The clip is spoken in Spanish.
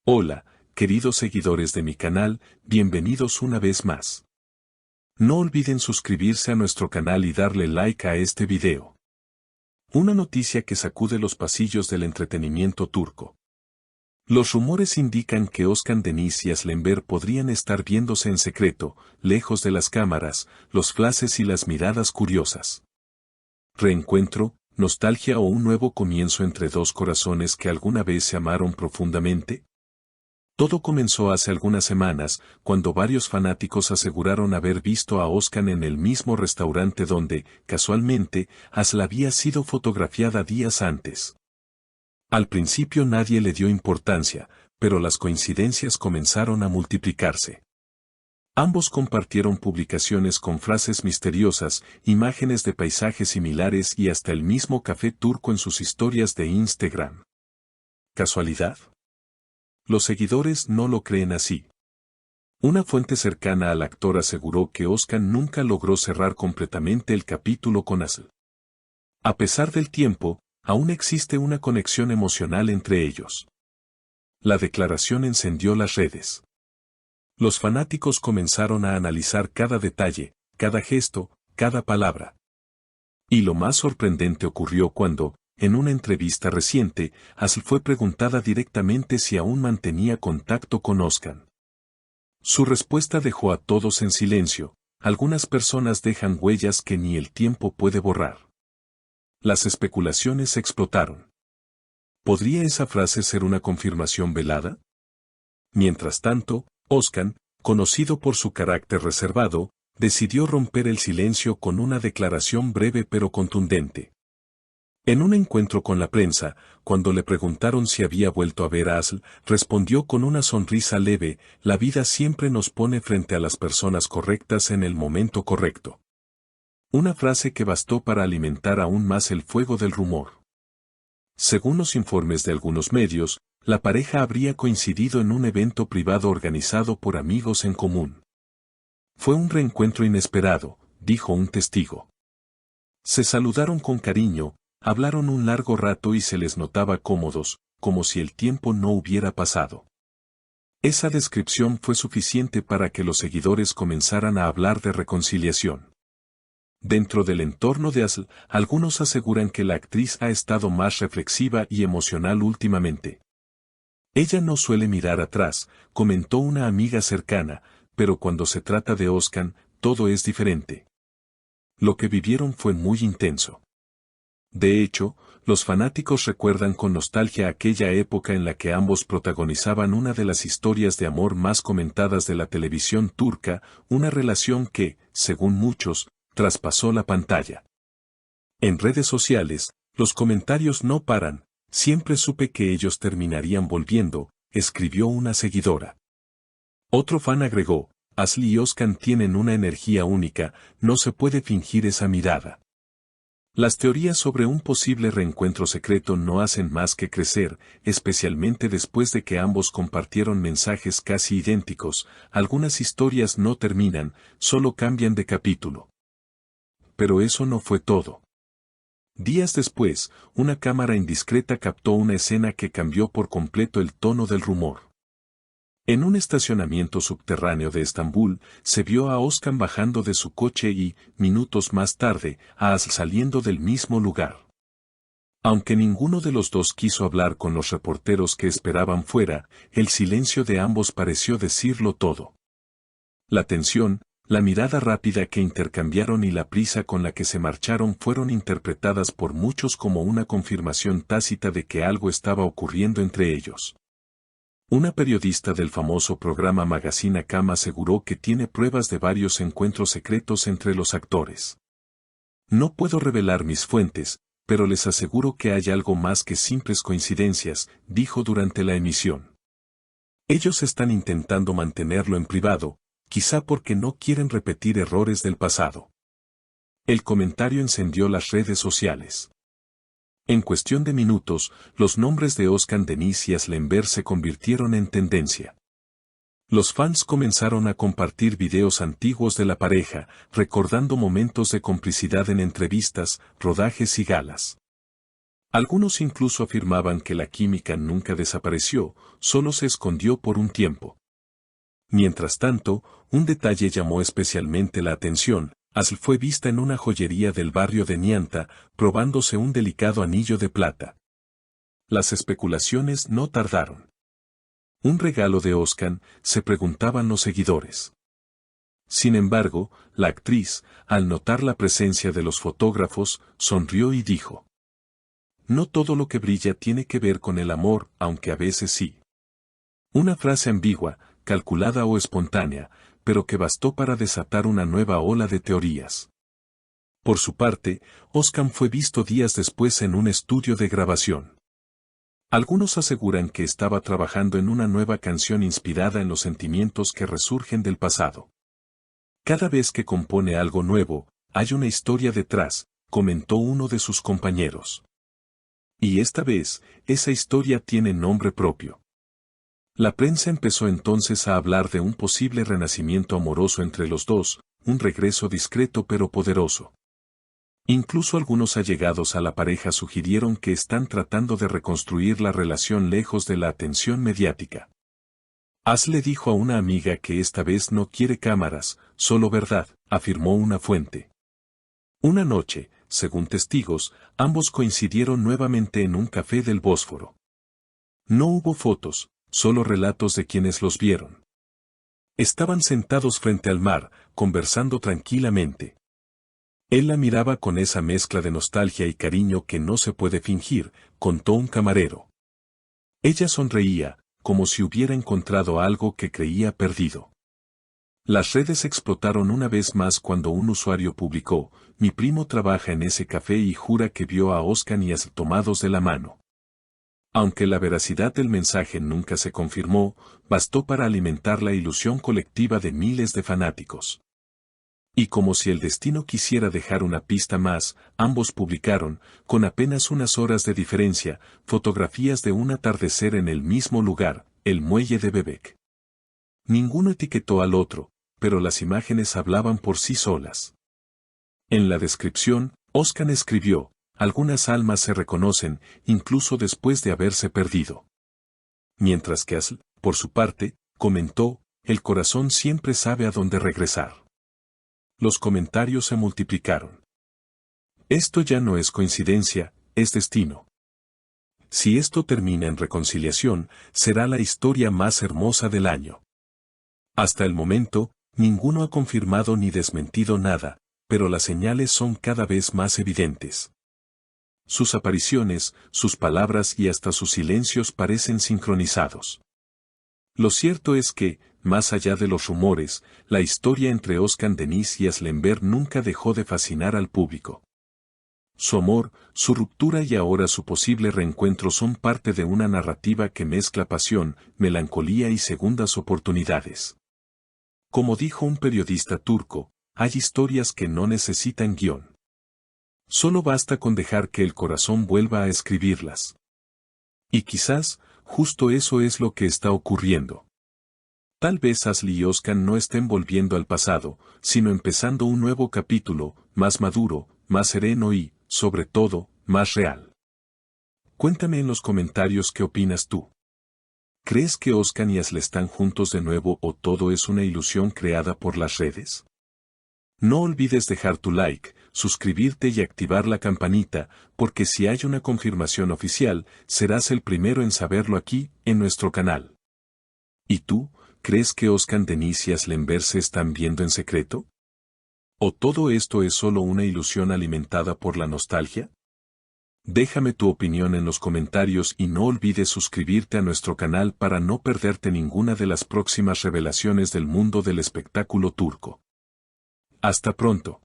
Hola, queridos seguidores de mi canal, bienvenidos una vez más. No olviden suscribirse a nuestro canal y darle like a este video. Una noticia que sacude los pasillos del entretenimiento turco. Los rumores indican que Özkan Deniz y Aslenber podrían estar viéndose en secreto, lejos de las cámaras, los flashes y las miradas curiosas. ¿Reencuentro, nostalgia o un nuevo comienzo entre dos corazones que alguna vez se amaron profundamente? Todo comenzó hace algunas semanas, cuando varios fanáticos aseguraron haber visto a Özkan en el mismo restaurante donde, casualmente, Aslı había sido fotografiada días antes. Al principio nadie le dio importancia, pero las coincidencias comenzaron a multiplicarse. Ambos compartieron publicaciones con frases misteriosas, imágenes de paisajes similares y hasta el mismo café turco en sus historias de Instagram. ¿Casualidad? Los seguidores no lo creen así. Una fuente cercana al actor aseguró que Özkan nunca logró cerrar completamente el capítulo con Aslı. A pesar del tiempo, aún existe una conexión emocional entre ellos. La declaración encendió las redes. Los fanáticos comenzaron a analizar cada detalle, cada gesto, cada palabra. Y lo más sorprendente ocurrió cuando, en una entrevista reciente, Aslı fue preguntada directamente si aún mantenía contacto con Özkan. Su respuesta dejó a todos en silencio. Algunas personas dejan huellas que ni el tiempo puede borrar. Las especulaciones explotaron. ¿Podría esa frase ser una confirmación velada? Mientras tanto, Özkan, conocido por su carácter reservado, decidió romper el silencio con una declaración breve pero contundente. En un encuentro con la prensa, cuando le preguntaron si había vuelto a ver a Aslı, respondió con una sonrisa leve: la vida siempre nos pone frente a las personas correctas en el momento correcto. Una frase que bastó para alimentar aún más el fuego del rumor. Según los informes de algunos medios, la pareja habría coincidido en un evento privado organizado por amigos en común. Fue un reencuentro inesperado, dijo un testigo. Se saludaron con cariño, hablaron un largo rato y se les notaba cómodos, como si el tiempo no hubiera pasado. Esa descripción fue suficiente para que los seguidores comenzaran a hablar de reconciliación. Dentro del entorno de Aslı, algunos aseguran que la actriz ha estado más reflexiva y emocional últimamente. Ella no suele mirar atrás, comentó una amiga cercana, pero cuando se trata de Özkan, todo es diferente. Lo que vivieron fue muy intenso. De hecho, los fanáticos recuerdan con nostalgia aquella época en la que ambos protagonizaban una de las historias de amor más comentadas de la televisión turca, una relación que, según muchos, traspasó la pantalla. En redes sociales, los comentarios no paran. Siempre supe que ellos terminarían volviendo, escribió una seguidora. Otro fan agregó: Aslı y Özkan tienen una energía única, no se puede fingir esa mirada. Las teorías sobre un posible reencuentro secreto no hacen más que crecer, especialmente después de que ambos compartieron mensajes casi idénticos. Algunas historias no terminan, solo cambian de capítulo. Pero eso no fue todo. Días después, una cámara indiscreta captó una escena que cambió por completo el tono del rumor. En un estacionamiento subterráneo de Estambul, se vio a Özkan bajando de su coche y, minutos más tarde, a Aslı saliendo del mismo lugar. Aunque ninguno de los dos quiso hablar con los reporteros que esperaban fuera, el silencio de ambos pareció decirlo todo. La tensión, la mirada rápida que intercambiaron y la prisa con la que se marcharon fueron interpretadas por muchos como una confirmación tácita de que algo estaba ocurriendo entre ellos. Una periodista del famoso programa Magazine Akam aseguró que tiene pruebas de varios encuentros secretos entre los actores. No puedo revelar mis fuentes, pero les aseguro que hay algo más que simples coincidencias, dijo durante la emisión. Ellos están intentando mantenerlo en privado, quizá porque no quieren repetir errores del pasado. El comentario encendió las redes sociales. En cuestión de minutos, los nombres de Özkan Deniz y Aslenber se convirtieron en tendencia. Los fans comenzaron a compartir videos antiguos de la pareja, recordando momentos de complicidad en entrevistas, rodajes y galas. Algunos incluso afirmaban que la química nunca desapareció, solo se escondió por un tiempo. Mientras tanto, un detalle llamó especialmente la atención. Asl fue vista en una joyería del barrio de Nianta, probándose un delicado anillo de plata. Las especulaciones no tardaron. ¿Un regalo de Özcan?, se preguntaban los seguidores. Sin embargo, la actriz, al notar la presencia de los fotógrafos, sonrió y dijo: «No todo lo que brilla tiene que ver con el amor, aunque a veces sí». Una frase ambigua, calculada o espontánea, pero que bastó para desatar una nueva ola de teorías. Por su parte, Özcan fue visto días después en un estudio de grabación. Algunos aseguran que estaba trabajando en una nueva canción inspirada en los sentimientos que resurgen del pasado. «Cada vez que compone algo nuevo, hay una historia detrás», comentó uno de sus compañeros. Y esta vez, esa historia tiene nombre propio. La prensa empezó entonces a hablar de un posible renacimiento amoroso entre los dos, un regreso discreto pero poderoso. Incluso algunos allegados a la pareja sugirieron que están tratando de reconstruir la relación lejos de la atención mediática. Asl le dijo a una amiga que esta vez no quiere cámaras, solo verdad, afirmó una fuente. Una noche, según testigos, ambos coincidieron nuevamente en un café del Bósforo. No hubo fotos, solo relatos de quienes los vieron. Estaban sentados frente al mar, conversando tranquilamente. Él la miraba con esa mezcla de nostalgia y cariño que no se puede fingir, contó un camarero. Ella sonreía, como si hubiera encontrado algo que creía perdido. Las redes explotaron una vez más cuando un usuario publicó: «Mi primo trabaja en ese café y jura que vio a Özcan y Asl tomados de la mano». Aunque la veracidad del mensaje nunca se confirmó, bastó para alimentar la ilusión colectiva de miles de fanáticos. Y como si el destino quisiera dejar una pista más, ambos publicaron, con apenas unas horas de diferencia, fotografías de un atardecer en el mismo lugar, el muelle de Bebek. Ninguno etiquetó al otro, pero las imágenes hablaban por sí solas. En la descripción, Özcan escribió: «Algunas almas se reconocen, incluso después de haberse perdido». Mientras que Asl, por su parte, comentó: «El corazón siempre sabe a dónde regresar». Los comentarios se multiplicaron. Esto ya no es coincidencia, es destino. Si esto termina en reconciliación, será la historia más hermosa del año. Hasta el momento, ninguno ha confirmado ni desmentido nada, pero las señales son cada vez más evidentes. Sus apariciones, sus palabras y hasta sus silencios parecen sincronizados. Lo cierto es que, más allá de los rumores, la historia entre Özcan Deniz y Asl Enver nunca dejó de fascinar al público. Su amor, su ruptura y ahora su posible reencuentro son parte de una narrativa que mezcla pasión, melancolía y segundas oportunidades. Como dijo un periodista turco, hay historias que no necesitan guión. Solo basta con dejar que el corazón vuelva a escribirlas. Y quizás, justo eso es lo que está ocurriendo. Tal vez Asl y Özcan no estén volviendo al pasado, sino empezando un nuevo capítulo, más maduro, más sereno y, sobre todo, más real. Cuéntame en los comentarios qué opinas tú. ¿Crees que Özcan y Asl están juntos de nuevo o todo es una ilusión creada por las redes? No olvides dejar tu like, suscribirte y activar la campanita, porque si hay una confirmación oficial, serás el primero en saberlo aquí, en nuestro canal. ¿Y tú, crees que Özcan Deniz y Asl Enver se están viendo en secreto? ¿O todo esto es solo una ilusión alimentada por la nostalgia? Déjame tu opinión en los comentarios y no olvides suscribirte a nuestro canal para no perderte ninguna de las próximas revelaciones del mundo del espectáculo turco. Hasta pronto.